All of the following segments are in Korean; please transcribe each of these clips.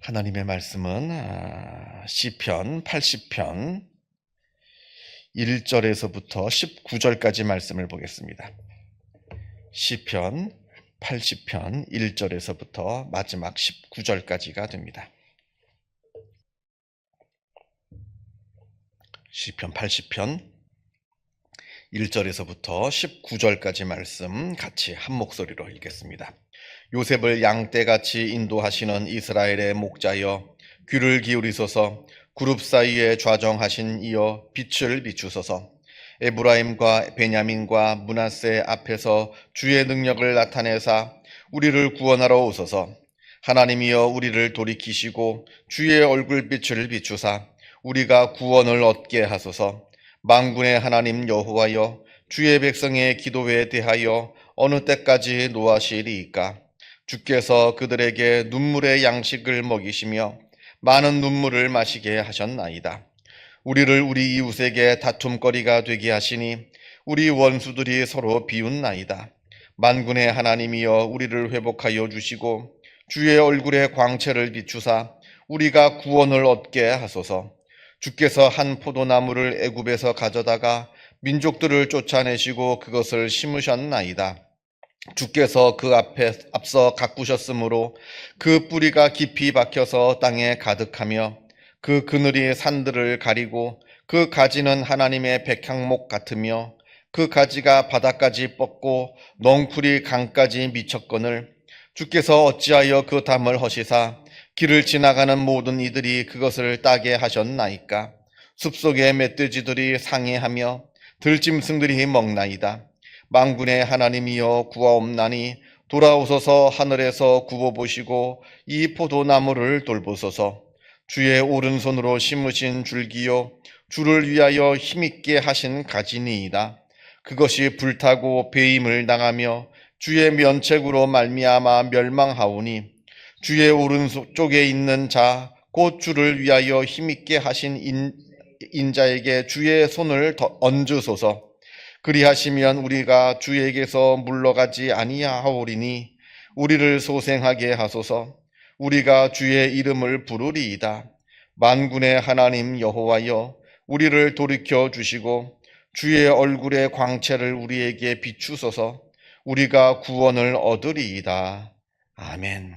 하나님의 말씀은 시편 80편 1절에서부터 19절까지 말씀을 보겠습니다. 시편 80편 1절에서부터 마지막 19절까지가 됩니다. 시편 80편 1절에서부터 19절까지 말씀 같이 한 목소리로 읽겠습니다. 요셉을 양떼같이 인도하시는 이스라엘의 목자여, 귀를 기울이소서. 그룹 사이에 좌정하신 이여, 빛을 비추소서. 에브라임과 베냐민과 므낫세 앞에서 주의 능력을 나타내사 우리를 구원하러 오소서. 하나님이여, 우리를 돌이키시고 주의 얼굴빛을 비추사 우리가 구원을 얻게 하소서. 만군의 하나님 여호와여, 주의 백성의 기도에 대하여 어느 때까지 노하시리이까? 주께서 그들에게 눈물의 양식을 먹이시며 많은 눈물을 마시게 하셨나이다. 우리를 우리 이웃에게 다툼거리가 되게 하시니 우리 원수들이 서로 비웃나이다. 만군의 하나님이여, 우리를 회복하여 주시고 주의 얼굴의 광채를 비추사 우리가 구원을 얻게 하소서. 주께서 한 포도나무를 애굽에서 가져다가 민족들을 쫓아내시고 그것을 심으셨나이다. 주께서 그 앞서 가꾸셨으므로 그 뿌리가 깊이 박혀서 땅에 가득하며 그 그늘이 산들을 가리고 그 가지는 하나님의 백향목 같으며 그 가지가 바다까지 뻗고 넝쿨이 강까지 미쳤거늘 주께서 어찌하여 그 담을 허시사 길을 지나가는 모든 이들이 그것을 따게 하셨나이까? 숲속의 멧돼지들이 상해하며 들짐승들이 먹나이다. 만군의 하나님이여, 구하옵나니 돌아오소서. 하늘에서 굽어보시고 이 포도나무를 돌보소서. 주의 오른손으로 심으신 줄기요, 주를 위하여 힘있게 하신 가지니이다. 그것이 불타고 배임을 당하며 주의 면책으로 말미암아 멸망하오니 주의 오른쪽에 있는 자, 곧 주를 위하여 힘있게 하신 인자에게 주의 손을 얹으소서. 그리하시면 우리가 주에게서 물러가지 아니하오리니 우리를 소생하게 하소서. 우리가 주의 이름을 부르리이다. 만군의 하나님 여호와여, 우리를 돌이켜 주시고 주의 얼굴의 광채를 우리에게 비추소서. 우리가 구원을 얻으리이다. 아멘.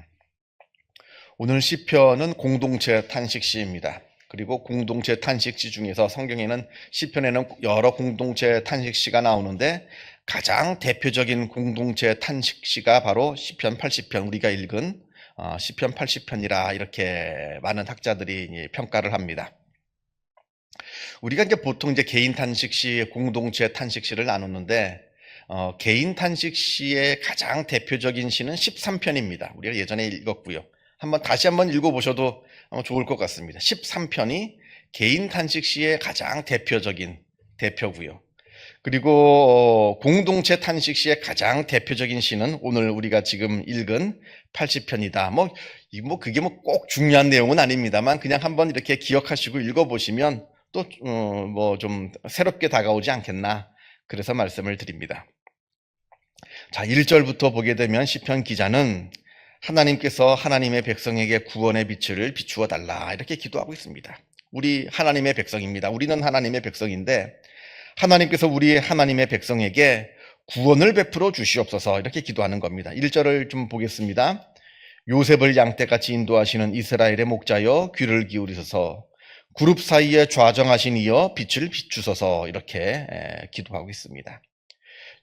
오늘 시편은 공동체 탄식시입니다. 그리고 공동체 탄식시 중에서 성경에는 시편에는 여러 공동체 탄식시가 나오는데 가장 대표적인 공동체 탄식시가 바로 시편 80편, 우리가 읽은 시편 80편이라 이렇게 많은 학자들이 평가를 합니다. 우리가 이제 보통 이제 개인 탄식시, 공동체 탄식시를 나누는데 개인 탄식시의 가장 대표적인 시는 13편입니다. 우리가 예전에 읽었고요. 다시 한번 읽어보셔도 좋을 것 같습니다. 13편이 개인 탄식시의 가장 대표적인 대표고요. 그리고 공동체 탄식시의 가장 대표적인 시는 오늘 우리가 지금 읽은 80편이다. 그게 꼭 중요한 내용은 아닙니다만 그냥 한번 이렇게 기억하시고 읽어보시면 또 좀 새롭게 다가오지 않겠나. 그래서 말씀을 드립니다. 자, 1절부터 보게 되면 시편 기자는 하나님께서 하나님의 백성에게 구원의 빛을 비추어 달라 이렇게 기도하고 있습니다. 우리 하나님의 백성입니다. 우리는 하나님의 백성인데 하나님께서 우리 하나님의 백성에게 구원을 베풀어 주시옵소서 이렇게 기도하는 겁니다. 1절을 좀 보겠습니다. 요셉을 양떼같이 인도하시는 이스라엘의 목자여, 귀를 기울이소서. 그룹 사이에 좌정하신 이여, 빛을 비추소서 이렇게 기도하고 있습니다.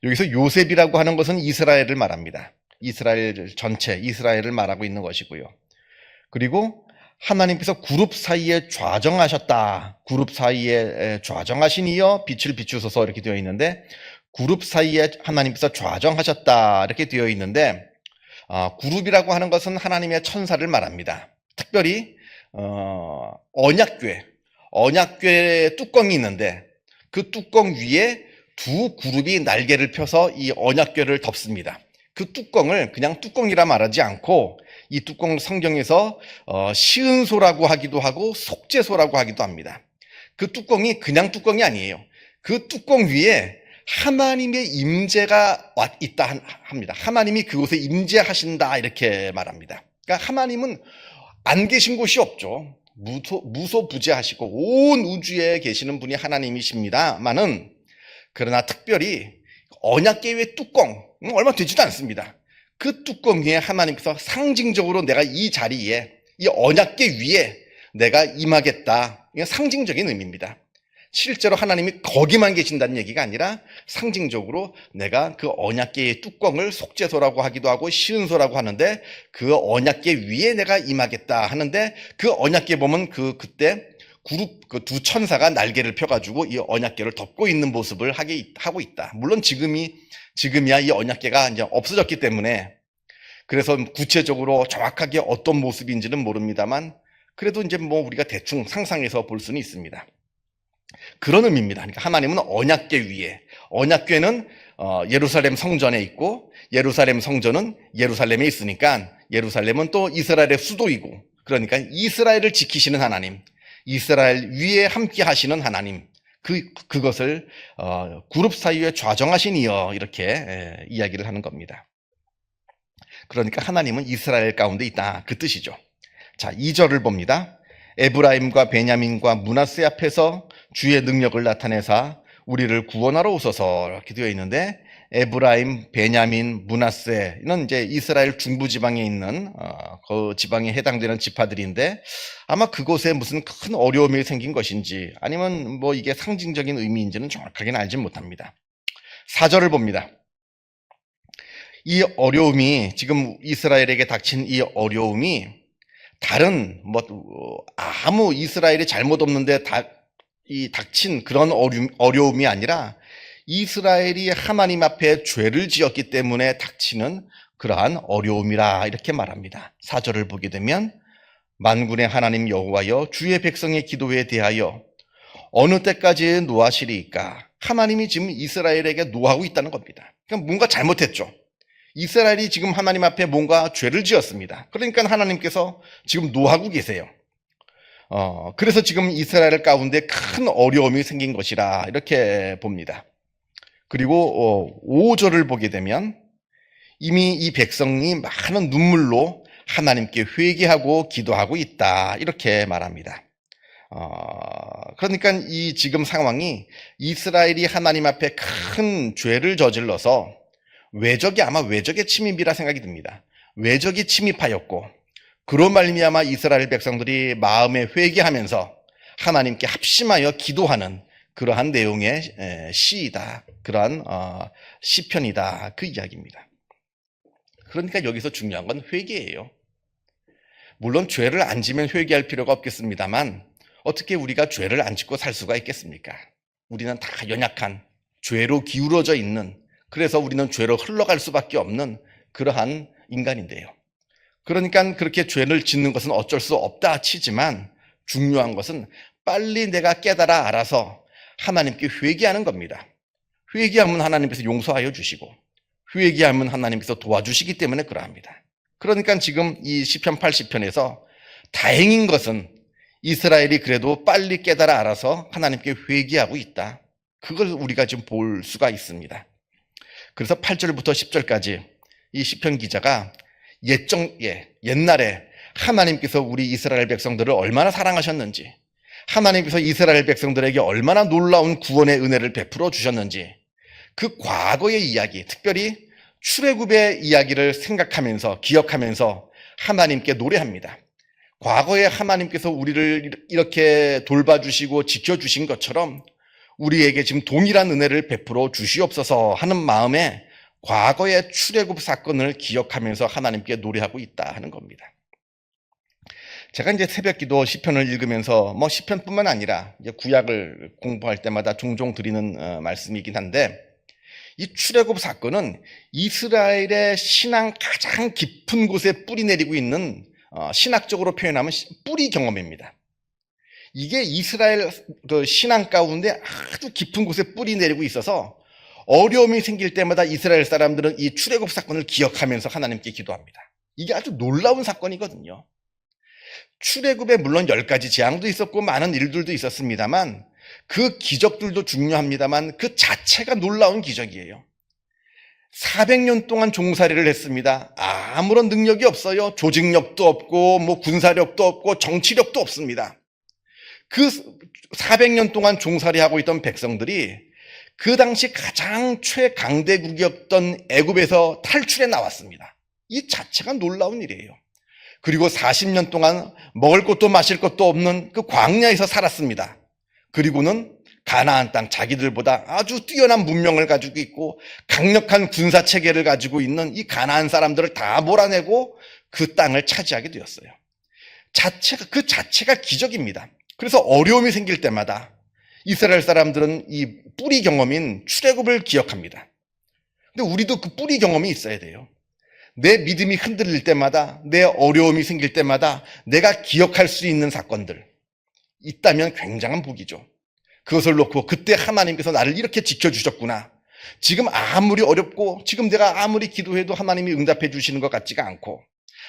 여기서 요셉이라고 하는 것은 이스라엘을 말합니다. 이스라엘 전체, 이스라엘을 말하고 있는 것이고요. 그리고 하나님께서 그룹 사이에 좌정하셨다. 그룹 사이에 좌정하신 이여 빛을 비추소서 이렇게 되어 있는데 그룹 사이에 하나님께서 좌정하셨다 이렇게 되어 있는데 그룹이라고 하는 것은 하나님의 천사를 말합니다. 특별히 언약궤에 뚜껑이 있는데 그 뚜껑 위에 두 그룹이 날개를 펴서 이 언약궤를 덮습니다. 그 뚜껑을 그냥 뚜껑이라 말하지 않고 이 뚜껑 성경에서 시은소라고 하기도 하고 속죄소라고 하기도 합니다. 그 뚜껑이 그냥 뚜껑이 아니에요. 그 뚜껑 위에 하나님의 임재가 있다 합니다. 하나님이 그곳에 임재하신다 이렇게 말합니다. 그러니까 하나님은 안 계신 곳이 없죠. 무소부재하시고 온 우주에 계시는 분이 하나님이십니다만은, 그러나 특별히 언약궤의 뚜껑, 얼마 되지도 않습니다. 그 뚜껑 위에 하나님께서 상징적으로 내가 이 자리에, 이 언약궤 위에 내가 임하겠다, 이게 상징적인 의미입니다. 실제로 하나님이 거기만 계신다는 얘기가 아니라 상징적으로 내가 그 언약궤의 뚜껑을 속죄소라고 하기도 하고 시은소라고 하는데, 그 언약궤 위에 내가 임하겠다 하는데, 그 언약궤 보면 그때 그 두 천사가 날개를 펴가지고 이 언약궤를 덮고 있는 모습을 하고 있다. 물론 지금이야 이 언약궤가 이제 없어졌기 때문에 그래서 구체적으로 정확하게 어떤 모습인지는 모릅니다만, 그래도 이제 뭐 우리가 대충 상상해서 볼 수는 있습니다. 그런 의미입니다. 그러니까 하나님은 언약궤 위에, 언약궤는 예루살렘 성전에 있고, 예루살렘 성전은 예루살렘에 있으니까 예루살렘은 또 이스라엘의 수도이고, 그러니까 이스라엘을 지키시는 하나님, 이스라엘 위에 함께 하시는 하나님, 그것을 그룹 사이에 좌정하신 이여, 이렇게 이야기를 하는 겁니다. 그러니까 하나님은 이스라엘 가운데 있다, 그 뜻이죠. 자, 2절을 봅니다. 에브라임과 베냐민과 므낫세 앞에서 주의 능력을 나타내사 우리를 구원하러 오소서, 이렇게 되어 있는데, 에브라임, 베냐민, 므낫세는 이제 이스라엘 중부 지방에 있는 그 지방에 해당되는 지파들인데, 아마 그곳에 무슨 큰 어려움이 생긴 것인지 아니면 뭐 이게 상징적인 의미인지는 정확하게는 알지 못합니다. 4절을 봅니다. 이 어려움이, 지금 이스라엘에게 닥친 이 어려움이 다른 아무 이스라엘이 잘못 없는데 닥친 그런 어려움이 아니라 이스라엘이 하나님 앞에 죄를 지었기 때문에 닥치는 그러한 어려움이라, 이렇게 말합니다. 4절을 보게 되면 만군의 하나님 여호와여, 주의 백성의 기도에 대하여 어느 때까지 노하시리이까? 하나님이 지금 이스라엘에게 노하고 있다는 겁니다. 그러니까 뭔가 잘못했죠. 이스라엘이 지금 하나님 앞에 뭔가 죄를 지었습니다. 그러니까 하나님께서 지금 노하고 계세요. 그래서 지금 이스라엘 가운데 큰 어려움이 생긴 것이라, 이렇게 봅니다. 그리고 5절을 보게 되면 이미 이 백성이 많은 눈물로 하나님께 회개하고 기도하고 있다, 이렇게 말합니다. 그러니까 이 지금 상황이 이스라엘이 하나님 앞에 큰 죄를 저질러서 아마 외적의 침입이라 생각이 듭니다. 외적이 침입하였고, 그로 말미암아 이스라엘 백성들이 마음에 회개하면서 하나님께 합심하여 기도하는 그러한 내용의 시이다, 그러한 시편이다, 그 이야기입니다. 그러니까 여기서 중요한 건 회개예요. 물론 죄를 안 지면 회개할 필요가 없겠습니다만, 어떻게 우리가 죄를 안 짓고 살 수가 있겠습니까? 우리는 다 연약한, 죄로 기울어져 있는, 그래서 우리는 죄로 흘러갈 수밖에 없는 그러한 인간인데요. 그러니까 그렇게 죄를 짓는 것은 어쩔 수 없다 치지만, 중요한 것은 빨리 내가 깨달아 알아서 하나님께 회개하는 겁니다. 회개하면 하나님께서 용서하여 주시고, 회개하면 하나님께서 도와주시기 때문에 그러합니다. 그러니까 지금 이 시편 80편에서 다행인 것은 이스라엘이 그래도 빨리 깨달아 알아서 하나님께 회개하고 있다, 그걸 우리가 지금 볼 수가 있습니다. 그래서 8절부터 10절까지 이 시편 기자가 옛날에 하나님께서 우리 이스라엘 백성들을 얼마나 사랑하셨는지, 하나님께서 이스라엘 백성들에게 얼마나 놀라운 구원의 은혜를 베풀어 주셨는지, 그 과거의 이야기, 특별히 출애굽의 이야기를 생각하면서, 기억하면서 하나님께 노래합니다. 과거에 하나님께서 우리를 이렇게 돌봐주시고 지켜주신 것처럼 우리에게 지금 동일한 은혜를 베풀어 주시옵소서 하는 마음에 과거의 출애굽 사건을 기억하면서 하나님께 노래하고 있다 하는 겁니다. 제가 이제 새벽기도 시편을 읽으면서 시편뿐만 아니라 이제 구약을 공부할 때마다 종종 드리는 말씀이긴 한데, 이 출애굽 사건은 이스라엘의 신앙 가장 깊은 곳에 뿌리 내리고 있는, 신학적으로 표현하면 뿌리 경험입니다. 이게 이스라엘 신앙 가운데 아주 깊은 곳에 뿌리 내리고 있어서 어려움이 생길 때마다 이스라엘 사람들은 이 출애굽 사건을 기억하면서 하나님께 기도합니다. 이게 아주 놀라운 사건이거든요. 출애굽에 물론 10가지 재앙도 있었고 많은 일들도 있었습니다만, 그 기적들도 중요합니다만 그 자체가 놀라운 기적이에요. 400년 동안 종살이를 했습니다. 아무런 능력이 없어요. 조직력도 없고 뭐 군사력도 없고 정치력도 없습니다. 그 400년 동안 종살이하고 있던 백성들이 그 당시 가장 최강대국이었던 애굽에서 탈출해 나왔습니다. 이 자체가 놀라운 일이에요. 그리고 40년 동안 먹을 것도 마실 것도 없는 그 광야에서 살았습니다. 그리고는 가나안 땅, 자기들보다 아주 뛰어난 문명을 가지고 있고 강력한 군사 체계를 가지고 있는 이 가나안 사람들을 다 몰아내고 그 땅을 차지하게 되었어요. 그 자체가 기적입니다. 그래서 어려움이 생길 때마다 이스라엘 사람들은 이 뿌리 경험인 출애굽을 기억합니다. 근데 우리도 그 뿌리 경험이 있어야 돼요. 내 믿음이 흔들릴 때마다, 내 어려움이 생길 때마다 내가 기억할 수 있는 사건들 있다면 굉장한 복이죠. 그것을 놓고 그때 하나님께서 나를 이렇게 지켜주셨구나. 지금 아무리 어렵고 지금 내가 아무리 기도해도 하나님이 응답해 주시는 것 같지가 않고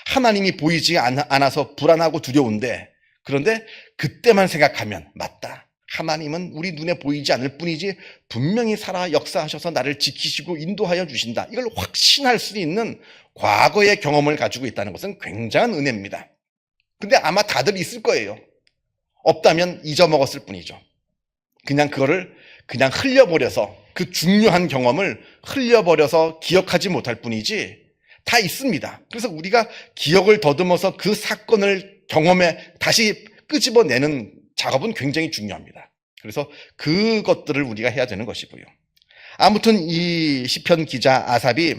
하나님이 보이지 않아서 불안하고 두려운데, 그런데 그때만 생각하면 맞다. 하나님은 우리 눈에 보이지 않을 뿐이지 분명히 살아 역사하셔서 나를 지키시고 인도하여 주신다. 이걸 확신할 수 있는 과거의 경험을 가지고 있다는 것은 굉장한 은혜입니다. 근데 아마 다들 있을 거예요. 없다면 잊어먹었을 뿐이죠. 그냥 그거를 그냥 흘려버려서, 그 중요한 경험을 흘려버려서 기억하지 못할 뿐이지 다 있습니다. 그래서 우리가 기억을 더듬어서 그 사건을 경험에 다시 끄집어내는 작업은 굉장히 중요합니다. 그래서 그것들을 우리가 해야 되는 것이고요. 아무튼 이 시편 기자 아삽이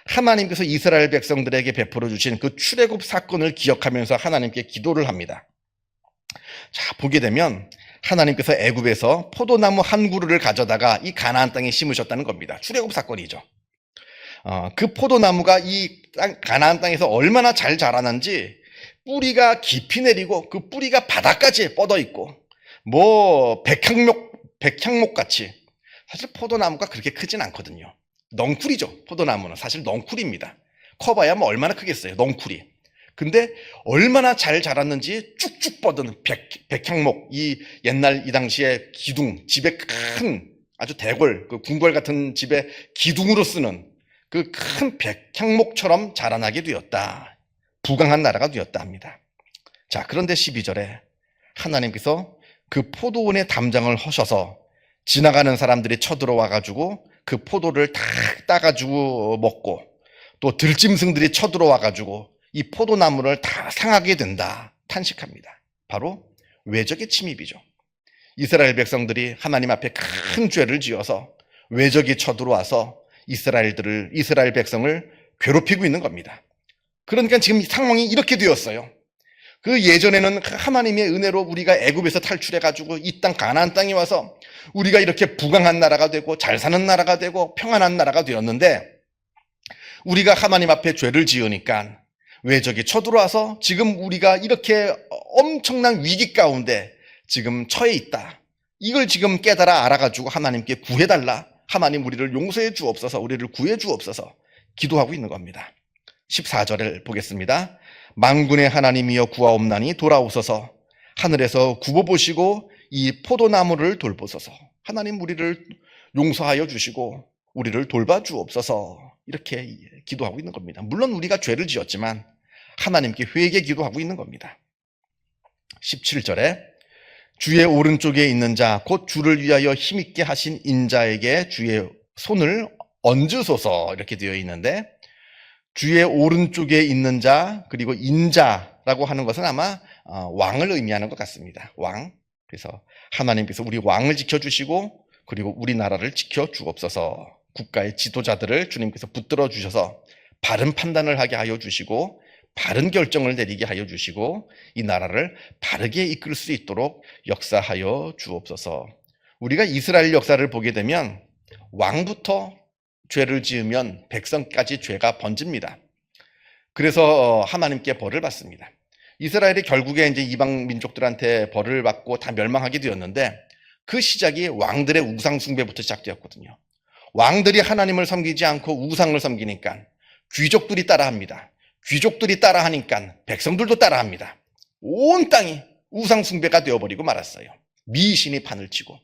하나님께서 이스라엘 백성들에게 베풀어 주신 그 출애굽 사건을 기억하면서 하나님께 기도를 합니다. 자, 보게 되면 하나님께서 애굽에서 포도나무 한 그루를 가져다가 이 가나안 땅에 심으셨다는 겁니다. 출애굽 사건이죠. 그 포도나무가 이 가나안 땅에서 얼마나 잘 자라는지 뿌리가 깊이 내리고 그 뿌리가 바닥까지 뻗어 있고 뭐 백향목 같이, 사실 포도나무가 그렇게 크진 않거든요. 넝쿨이죠. 포도나무는 사실 넝쿨입니다. 커봐야 뭐 얼마나 크겠어요, 넝쿨이. 근데 얼마나 잘 자랐는지 쭉쭉 뻗은 백향목, 이 옛날 이 당시에 기둥, 집에 큰 아주 대궐, 그 궁궐 같은 집에 기둥으로 쓰는 그 큰 백향목처럼 자라나게 되었다. 부강한 나라가 되었다 합니다. 자, 그런데 12절에 하나님께서 그 포도원의 담장을 허셔서 지나가는 사람들이 쳐들어와 가지고 그 포도를 다 따가지고 먹고, 또 들짐승들이 쳐들어와 가지고 이 포도나무를 다 상하게 된다 탄식합니다. 바로 외적의 침입이죠. 이스라엘 백성들이 하나님 앞에 큰 죄를 지어서 외적이 쳐들어와서 이스라엘 백성을 괴롭히고 있는 겁니다. 그러니까 지금 상황이 이렇게 되었어요. 그 예전에는 하나님의 은혜로 우리가 애굽에서 탈출해가지고 이 땅 가나안 땅에 와서 우리가 이렇게 부강한 나라가 되고 잘 사는 나라가 되고 평안한 나라가 되었는데, 우리가 하나님 앞에 죄를 지으니까 외적이 쳐들어와서 지금 우리가 이렇게 엄청난 위기 가운데 지금 처해 있다. 이걸 지금 깨달아 알아가지고 하나님께 구해달라. 하나님 우리를 용서해 주옵소서, 우리를 구해 주옵소서 기도하고 있는 겁니다. 14절을 보겠습니다. 만군의 하나님이여 구하옵나니 돌아오소서. 하늘에서 굽어 보시고 이 포도나무를 돌보소서. 하나님 우리를 용서하여 주시고 우리를 돌봐 주옵소서. 이렇게 기도하고 있는 겁니다. 물론 우리가 죄를 지었지만 하나님께 회개 기도하고 있는 겁니다. 17절에 주의 오른쪽에 있는 자 곧 주를 위하여 힘있게 하신 인자에게 주의 손을 얹으소서 이렇게 되어 있는데, 주의 오른쪽에 있는 자 그리고 인자라고 하는 것은 아마 왕을 의미하는 것 같습니다. 왕. 그래서 하나님께서 우리 왕을 지켜주시고 그리고 우리나라를 지켜주옵소서. 국가의 지도자들을 주님께서 붙들어 주셔서 바른 판단을 하게 하여 주시고 바른 결정을 내리게 하여 주시고 이 나라를 바르게 이끌 수 있도록 역사하여 주옵소서. 우리가 이스라엘 역사를 보게 되면 왕부터 죄를 지으면 백성까지 죄가 번집니다. 그래서 하나님께 벌을 받습니다. 이스라엘이 결국에 이제 이방 민족들한테 벌을 받고 다 멸망하게 되었는데, 그 시작이 왕들의 우상 숭배부터 시작되었거든요. 왕들이 하나님을 섬기지 않고 우상을 섬기니까 귀족들이 따라합니다. 귀족들이 따라하니까 백성들도 따라합니다. 온 땅이 우상 숭배가 되어버리고 말았어요. 미신이 판을 치고.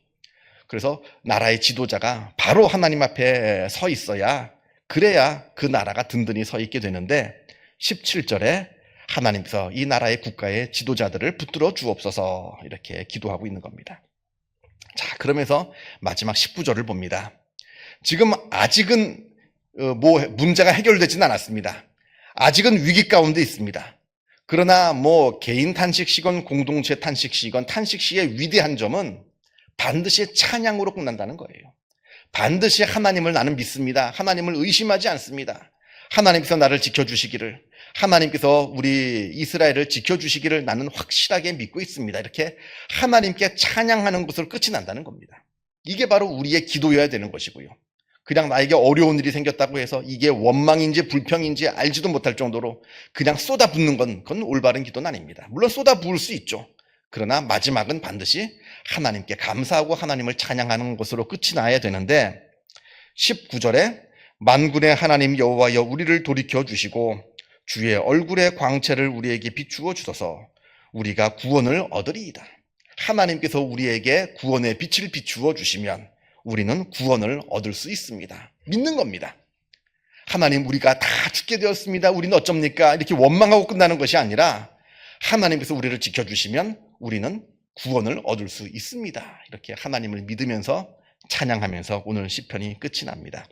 그래서 나라의 지도자가 바로 하나님 앞에 서 있어야, 그래야 그 나라가 든든히 서 있게 되는데, 17절에 하나님께서 이 나라의 국가의 지도자들을 붙들어 주옵소서 이렇게 기도하고 있는 겁니다. 자, 그러면서 마지막 19절을 봅니다. 지금 아직은 문제가 해결되지는 않았습니다. 아직은 위기 가운데 있습니다. 그러나 개인 탄식시건 공동체 탄식시건 탄식시의 위대한 점은 반드시 찬양으로 끝난다는 거예요. 반드시 하나님을 나는 믿습니다. 하나님을 의심하지 않습니다. 하나님께서 나를 지켜주시기를, 하나님께서 우리 이스라엘을 지켜주시기를 나는 확실하게 믿고 있습니다. 이렇게 하나님께 찬양하는 것으로 끝이 난다는 겁니다. 이게 바로 우리의 기도여야 되는 것이고요. 그냥 나에게 어려운 일이 생겼다고 해서 이게 원망인지 불평인지 알지도 못할 정도로 그냥 쏟아붓는 그건 올바른 기도는 아닙니다. 물론 쏟아부을 수 있죠. 그러나 마지막은 반드시 하나님께 감사하고 하나님을 찬양하는 것으로 끝이 나야 되는데 19절에 만군의 하나님 여호와여 우리를 돌이켜 주시고 주의 얼굴의 광채를 우리에게 비추어 주소서 우리가 구원을 얻으리이다. 하나님께서 우리에게 구원의 빛을 비추어 주시면 우리는 구원을 얻을 수 있습니다. 믿는 겁니다. 하나님 우리가 다 죽게 되었습니다. 우리는 어쩝니까? 이렇게 원망하고 끝나는 것이 아니라 하나님께서 우리를 지켜주시면 우리는 구원을 얻을 수 있습니다. 이렇게 하나님을 믿으면서 찬양하면서 오늘 시편이 끝이 납니다.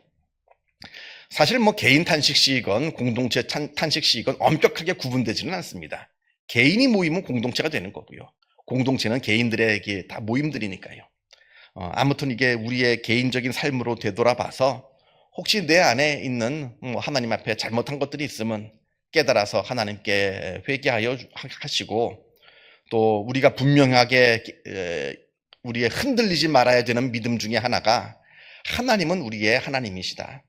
사실 개인 탄식시이건 공동체 탄식시이건 엄격하게 구분되지는 않습니다. 개인이 모이면 공동체가 되는 거고요. 공동체는 개인들에게 다 모임들이니까요. 아무튼 이게 우리의 개인적인 삶으로 되돌아봐서 혹시 내 안에 있는 하나님 앞에 잘못한 것들이 있으면 깨달아서 하나님께 회개하여 하시고 또 우리가 분명하게 우리의 흔들리지 말아야 되는 믿음 중에 하나가 하나님은 우리의 하나님이시다.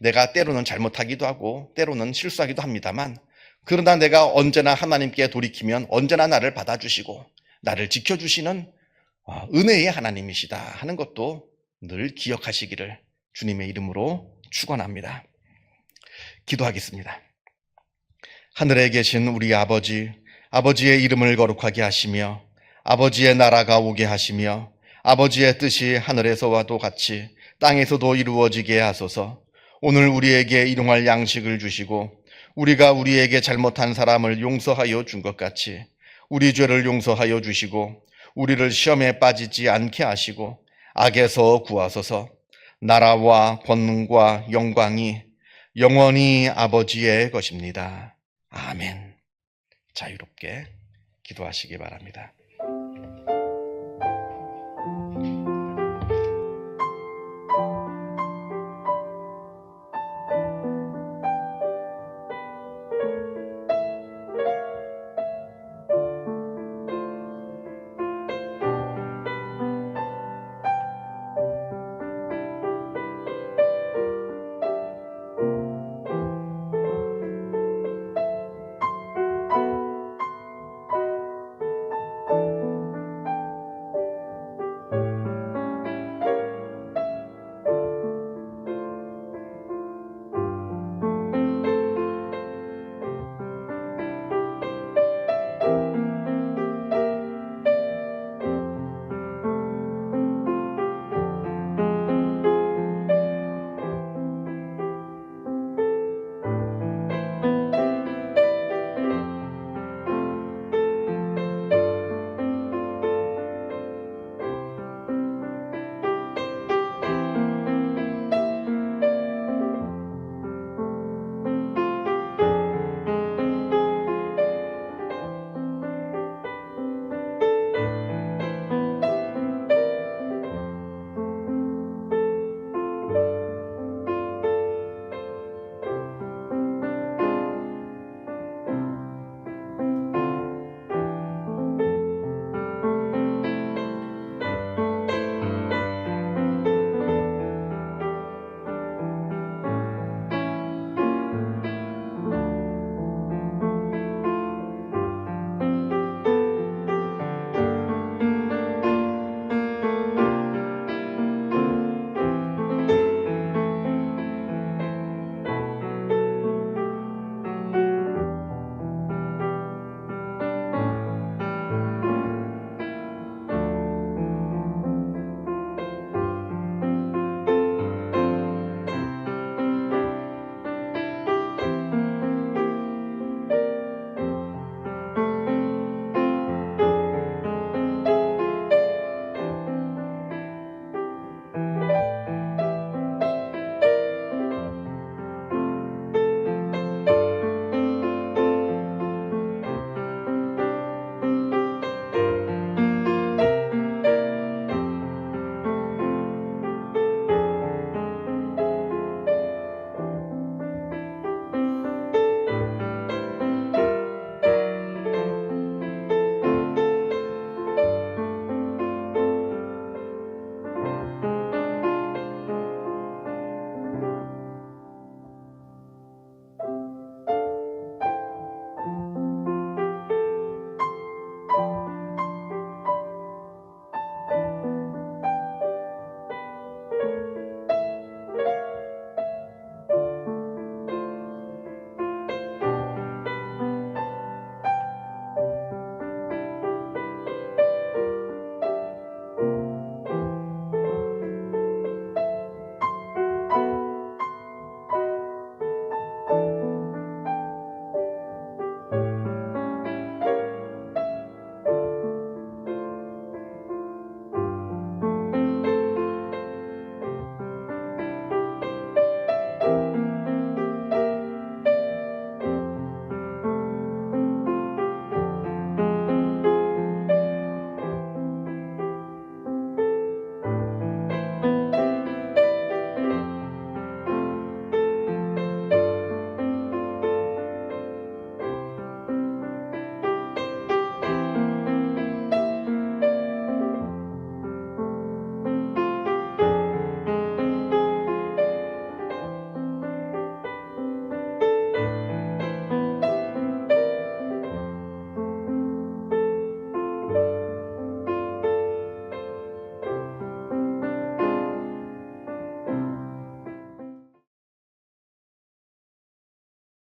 내가 때로는 잘못하기도 하고 때로는 실수하기도 합니다만 그러나 내가 언제나 하나님께 돌이키면 언제나 나를 받아주시고 나를 지켜주시는 은혜의 하나님이시다 하는 것도 늘 기억하시기를 주님의 이름으로 축원합니다. 기도하겠습니다. 하늘에 계신 우리 아버지의 이름을 거룩하게 하시며 아버지의 나라가 오게 하시며 아버지의 뜻이 하늘에서와도 같이 땅에서도 이루어지게 하소서. 오늘 우리에게 일용할 양식을 주시고 우리가 우리에게 잘못한 사람을 용서하여 준 것 같이 우리 죄를 용서하여 주시고 우리를 시험에 빠지지 않게 하시고 악에서 구하소서. 나라와 권능과 영광이 영원히 아버지의 것입니다. 아멘. 자유롭게 기도하시기 바랍니다.